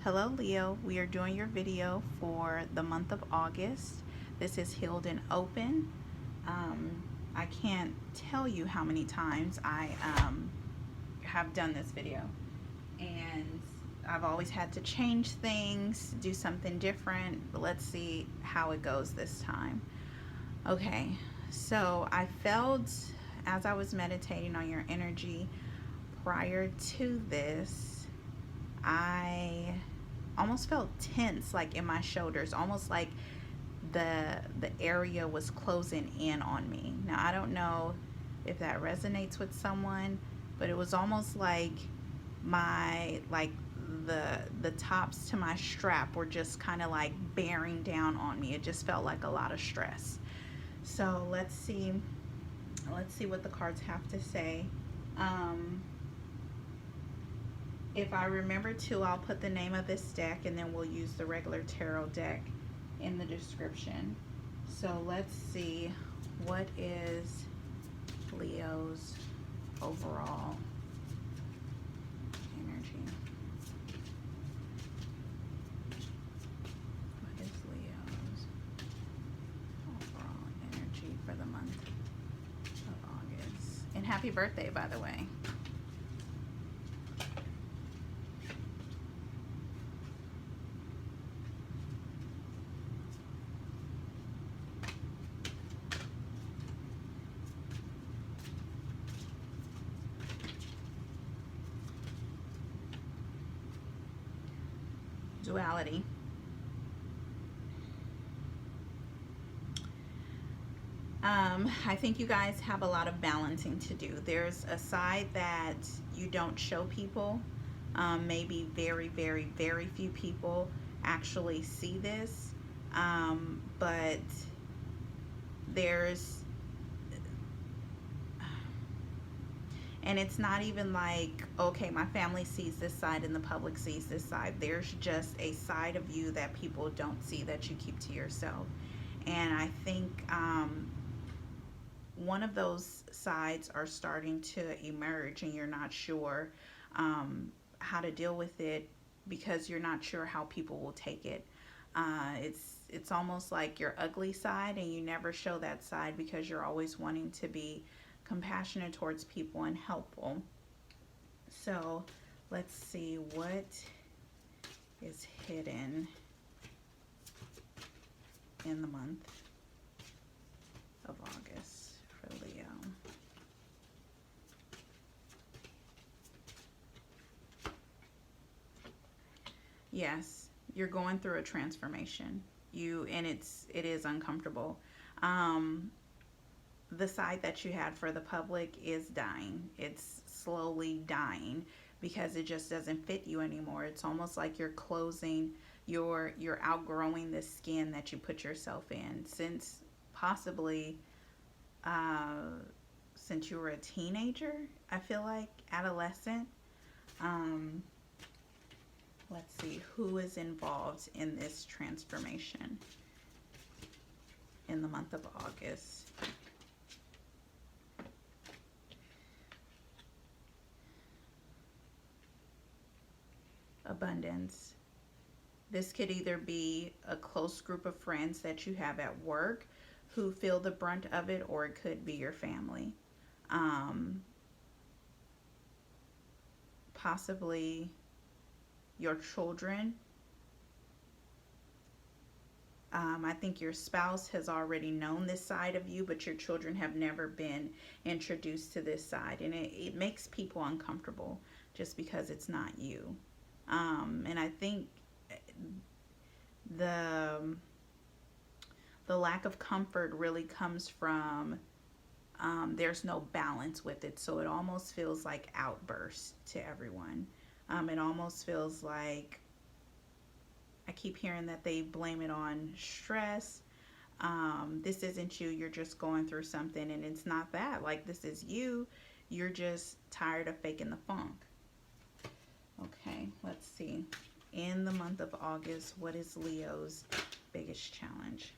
Hello Leo, we are doing your video for the month of August. This is Healed and Open. Um, I can't tell you how many times I have done this video, and I've always had to change things, do something different, but let's see how it goes this time. Okay, so I felt as I was meditating on your energy prior to this, I almost felt tense, like in my shoulders, almost like the area was closing in on me. Now I don't know if that resonates with someone, but it was almost like my the tops to my strap were just kind of like bearing down on me. It just felt like a lot of stress. So let's see what the cards have to say. um If I remember to, I'll put the name of this deck and then we'll use the regular tarot deck in the description. So let's see, what is Leo's overall energy? What is Leo's overall energy for the month of August? And happy birthday, by the way. Duality. I think you guys have a lot of balancing to do. There's a side that you don't show people. Maybe very, very, very few people actually see this. But there's, and it's not even like, okay, my family sees this side and the public sees this side. There's just a side of you that people don't see, that you keep to yourself. And I think one of those sides are starting to emerge, and you're not sure how to deal with it because you're not sure how people will take it. It's almost like your ugly side, and you never show that side because you're always wanting to be compassionate towards people and helpful. So let's see what is hidden in the month of August for Leo. Yes, you're going through a transformation. It is uncomfortable. Um, the side that you had for the public is dying. It's slowly dying because it just doesn't fit you anymore. It's almost like you're closing, you're outgrowing the skin that you put yourself in since possibly uh, since you were a teenager. I feel like adolescent. Um, let's see who is involved in this transformation in the month of August. Abundance. This could either be a close group of friends that you have at work who feel the brunt of it, or it could be your family. Um, Possibly your children. I think your spouse has already known this side of you, but your children have never been introduced to this side. And it makes people uncomfortable just because it's not you. And I think the the lack of comfort really comes from there's no balance with it. So it almost feels like outbursts to everyone. It almost feels like, I keep hearing that they blame it on stress. This isn't you. You're just going through something, and it's not that. Like, this is you. You're just tired of faking the funk. Okay, let's see. In the month of August, what is Leo's biggest challenge?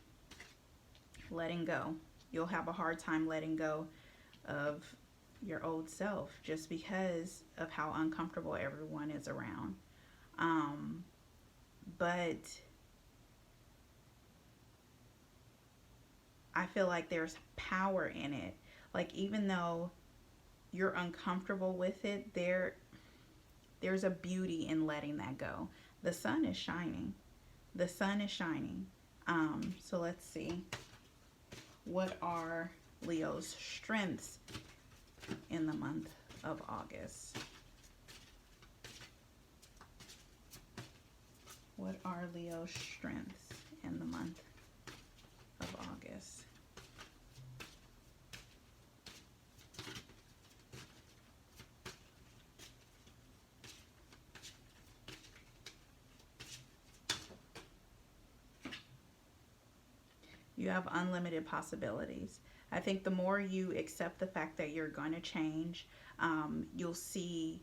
Letting go. You'll have a hard time letting go of your old self just because of how uncomfortable everyone is around. Um, but I feel like there's power in it. Like, even though you're uncomfortable with it, there's a beauty in letting that go. The sun is shining. The sun is shining. So let's see. What are Leo's strengths in the month of August? What are Leo's strengths in the month of August? You have unlimited possibilities. I think the more you accept the fact that you're going to change, you'll see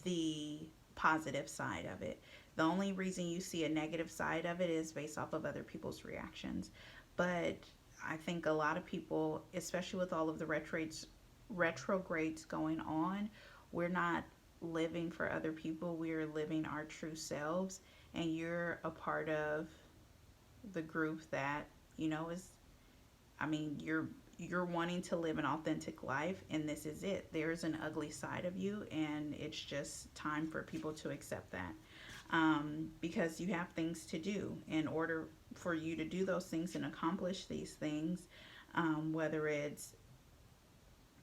the positive side of it. The only reason you see a negative side of it is based off of other people's reactions. But I think a lot of people, especially with all of the retrogrades going on, we're not living for other people. We're living our true selves. And you're a part of the group that, is, I mean, you're wanting to live an authentic life, and this is it. There's an ugly side of you, and it's just time for people to accept that, because you have things to do. In order for you to do those things and accomplish these things, whether it's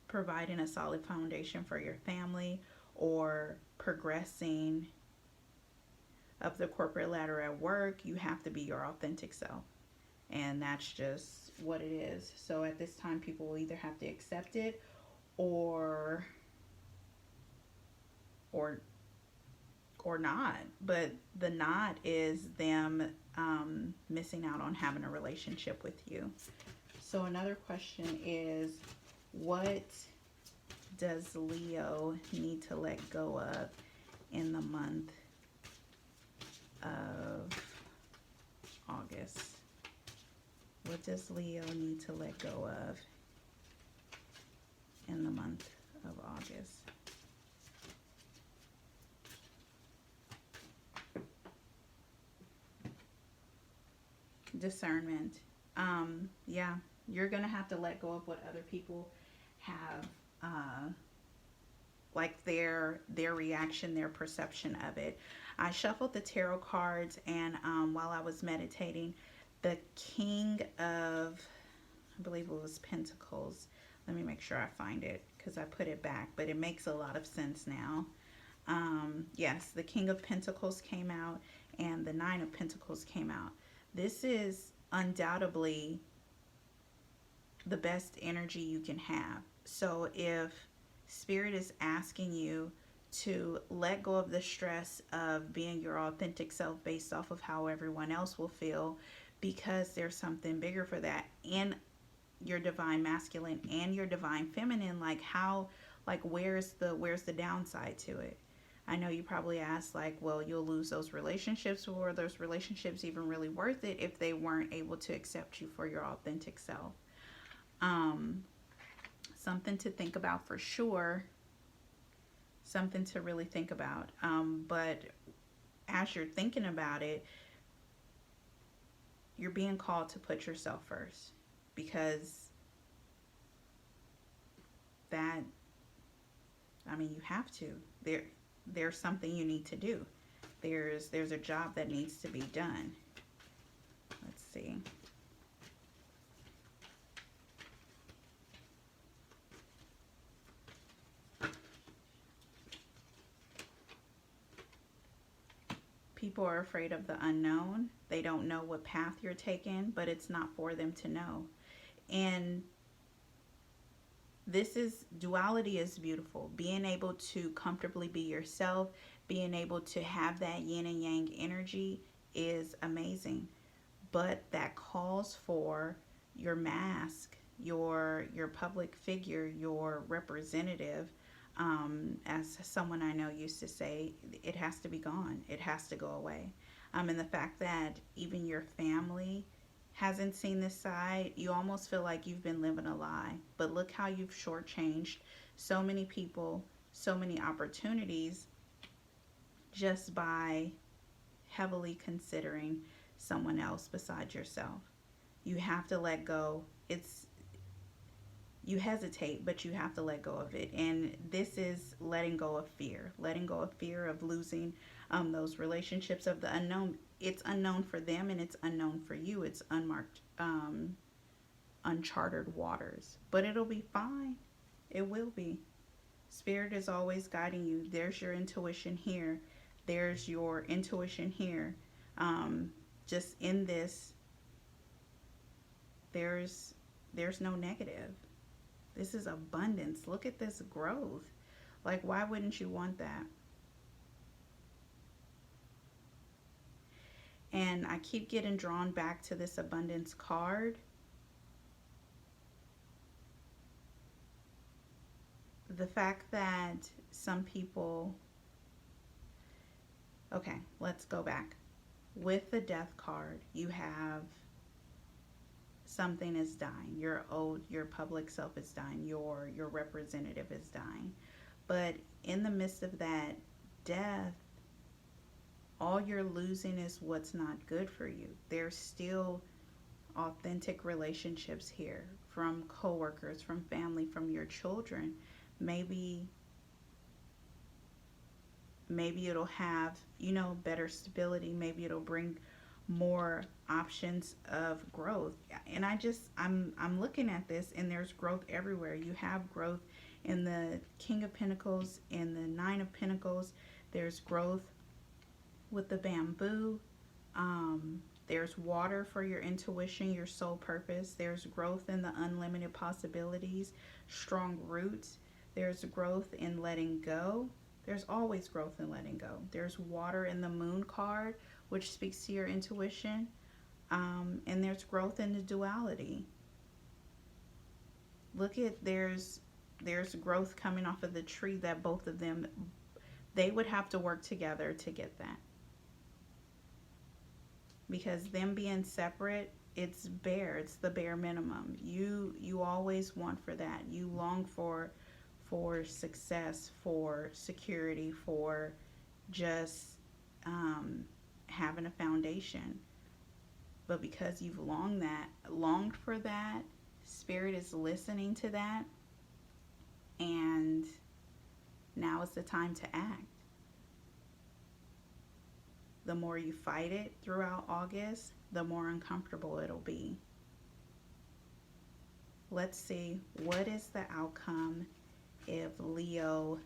providing a solid foundation for your family or progressing up the corporate ladder at work, you have to be your authentic self. And that's just what it is. So at this time, people will either have to accept it or or or not. But the not is them missing out on having a relationship with you. So another question is, what does Leo need to let go of in the month of August? What does Leo need to let go of in the month of August? Discernment. Yeah, you're going to have to let go of what other people have, like their reaction, their perception of it. I shuffled the tarot cards, and while I was meditating, the King of, I believe it was Pentacles. Let me make sure I find it because I put it back, but it makes a lot of sense now. Yes, the King of Pentacles came out and the Nine of Pentacles came out. This is undoubtedly the best energy you can have. So if Spirit is asking you to let go of the stress of being your authentic self based off of how everyone else will feel, because there's something bigger for that, and your divine masculine and your divine feminine, like how, like where's the downside to it? I know you probably asked, like, well, you'll lose those relationships, or are those relationships even really worth it if they weren't able to accept you for your authentic self? Something to think about for sure. Something to really think about. But as you're thinking about it, you're being called to put yourself first, because that, I mean, you have to. There's something you need to do. There's a job that needs to be done. Let's see. People are afraid of the unknown. They don't know what path you're taking, but it's not for them to know. And duality is beautiful. Being able to comfortably be yourself, being able to have that yin and yang energy is amazing. But that calls for your mask, your public figure, your representative. As someone I know used to say, it has to be gone. It has to go away. And the fact that even your family hasn't seen this side, you almost feel like you've been living a lie. But look how you've shortchanged so many people, so many opportunities, just by heavily considering someone else besides yourself. You have to let go. It's You hesitate, but you have to let go of it. And this is letting go of fear, letting go of fear of losing those relationships, of the unknown. It's unknown for them and it's unknown for you. It's unmarked, uncharted waters, but it'll be fine. It will be. Spirit is always guiding you. There's your intuition here. There's your intuition here. Just in this, there's no negative. This is abundance. Look at this growth. Like, why wouldn't you want that? And I keep getting drawn back to this abundance card. The fact that some people... Okay, let's go back. With the death card, you have something is dying. Your public self is dying. Your representative is dying. But in the midst of that death, all you're losing is what's not good for you. There's still authentic relationships here, from coworkers, from family, from your children. Maybe it'll have, better stability. Maybe it'll bring more options of growth. And I'm looking at this, and there's growth everywhere. You have growth in the King of Pentacles, in the Nine of Pentacles. There's growth with the bamboo. There's water for your intuition, your soul purpose. There's growth in the unlimited possibilities, strong roots. There's growth in letting go. There's always growth in letting go. There's water in the Moon card, which speaks to your intuition. And there's growth in the duality. Look at, there's growth coming off of the tree, that both of them, they would have to work together to get that. Because them being separate, it's the bare minimum. You always want for that. You long for success, for security, for just having a foundation. But because you've longed for that, Spirit is listening to that, and now is the time to act. The more you fight it throughout August, the more uncomfortable it'll be. Let's see, what is the outcome if Leo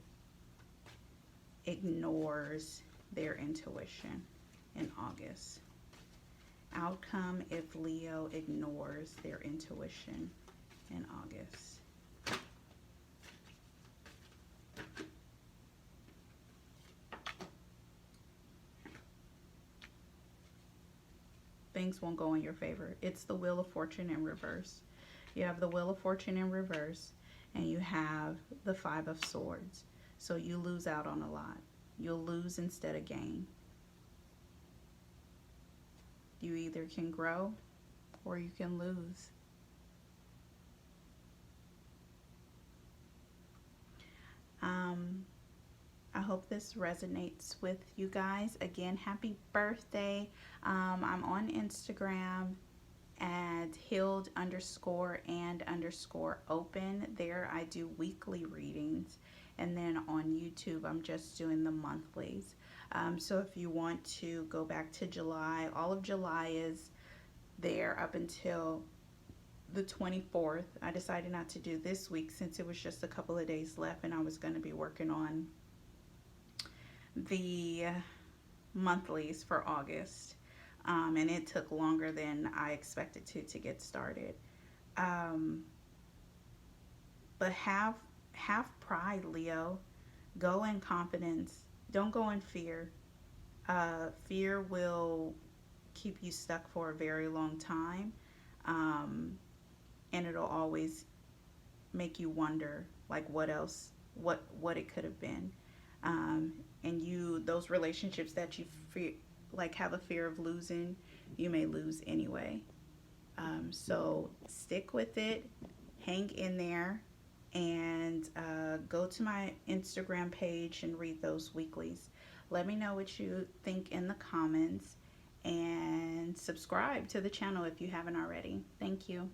ignores their intuition in August? Outcome if Leo ignores their intuition in August. Things won't go in your favor. It's the Wheel of Fortune in reverse. You have the Wheel of Fortune in reverse, and you have the Five of Swords. So you lose out on a lot. You'll lose instead of gain. You either can grow or you can lose. I hope this resonates with you guys. Again, happy birthday. I'm on Instagram at healed_and_open. There I do weekly readings. And then on YouTube, I'm just doing the monthlies. So if you want to go back to July, all of July is there up until the 24th. I decided not to do this week since it was just a couple of days left, and I was going to be working on the monthlies for August. And it took longer than I expected to get started. But have pride, Leo. Go in confidence. Don't go in fear. Fear will keep you stuck for a very long time. And it'll always make you wonder, like, what else, what it could have been. And those relationships that you fear, like have a fear of losing, you may lose anyway. So stick with it, hang in there, and go to my Instagram page and read those weeklies. Let me know what you think in the comments, and subscribe to the channel if you haven't already. Thank you.